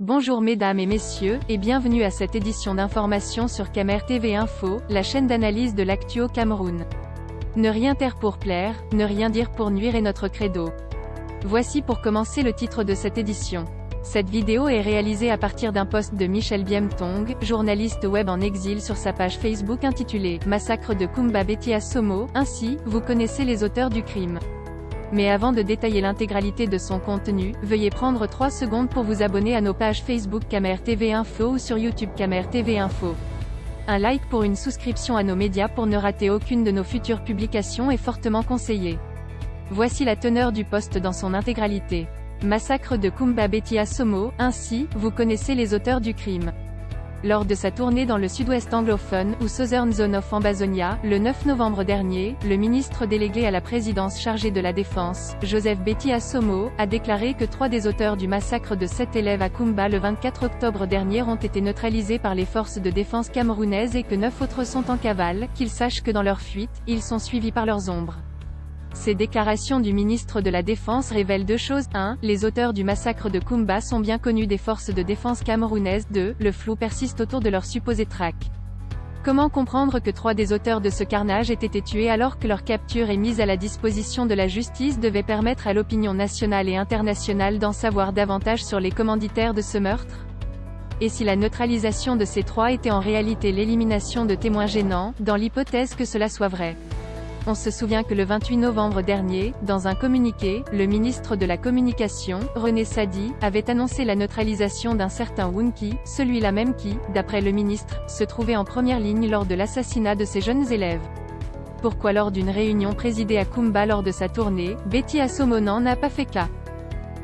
Bonjour mesdames et messieurs, et bienvenue à cette édition d'information sur Camer TV Info, la chaîne d'analyse de l'actu au Cameroun. Ne rien taire pour plaire, ne rien dire pour nuire est notre credo. Voici pour commencer le titre de cette édition. Cette vidéo est réalisée à partir d'un post de Michel Biemtong, journaliste web en exil sur sa page Facebook intitulée « Massacre de Kumba Betty Assomo », ainsi, vous connaissez les auteurs du crime. Mais avant de détailler l'intégralité de son contenu, veuillez prendre 3 secondes pour vous abonner à nos pages Facebook Camer TV Info ou sur YouTube Camer TV Info. Un like pour une souscription à nos médias pour ne rater aucune de nos futures publications est fortement conseillé. Voici la teneur du post dans son intégralité. Massacre de Kumba Betty Assomo, ainsi, vous connaissez les auteurs du crime. Lors de sa tournée dans le sud-ouest anglophone, ou Southern Zone of Ambazonia, le 9 novembre dernier, le ministre délégué à la présidence chargé de la défense, Joseph Betty Assomo, a déclaré que 3 des auteurs du massacre de 7 élèves à Kumba le 24 octobre dernier ont été neutralisés par les forces de défense camerounaises et que 9 autres sont en cavale, qu'ils sachent que dans leur fuite, ils sont suivis par leurs ombres. Ces déclarations du ministre de la Défense révèlent 2 choses. 1. Les auteurs du massacre de Kumba sont bien connus des forces de défense camerounaises. 2. Le flou persiste autour de leur supposé traque. Comment comprendre que 3 des auteurs de ce carnage aient été tués alors que leur capture et mise à la disposition de la justice devait permettre à l'opinion nationale et internationale d'en savoir davantage sur les commanditaires de ce meurtre? Et si la neutralisation de ces 3 était en réalité l'élimination de témoins gênants, dans l'hypothèse que cela soit vrai? On se souvient que le 28 novembre dernier, dans un communiqué, le ministre de la Communication, René Sadi, avait annoncé la neutralisation d'un certain Wunki, celui-là même qui, d'après le ministre, se trouvait en première ligne lors de l'assassinat de ses jeunes élèves. Pourquoi lors d'une réunion présidée à Kumba lors de sa tournée, Betty Assomo n'a pas fait cas?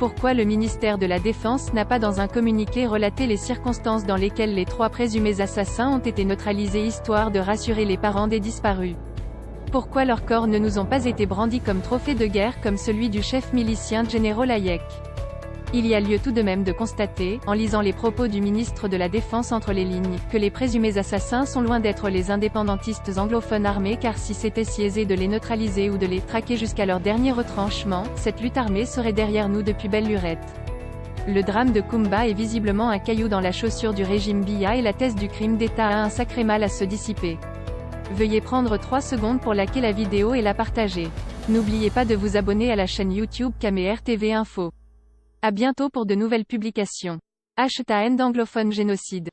Pourquoi le ministère de la Défense n'a pas dans un communiqué relaté les circonstances dans lesquelles les 3 présumés assassins ont été neutralisés histoire de rassurer les parents des disparus? Pourquoi leurs corps ne nous ont pas été brandis comme trophée de guerre comme celui du chef milicien Général Hayek? Il y a lieu tout de même de constater, en lisant les propos du ministre de la Défense entre les lignes, que les présumés assassins sont loin d'être les indépendantistes anglophones armés car si c'était si aisé de les neutraliser ou de les traquer jusqu'à leur dernier retranchement, cette lutte armée serait derrière nous depuis belle lurette. Le drame de Kumba est visiblement un caillou dans la chaussure du régime Biya et la thèse du crime d'État a un sacré mal à se dissiper. Veuillez prendre 3 secondes pour liker la vidéo et la partager. N'oubliez pas de vous abonner à la chaîne YouTube Camer TV Info. À bientôt pour de nouvelles publications. #end anglophone génocide.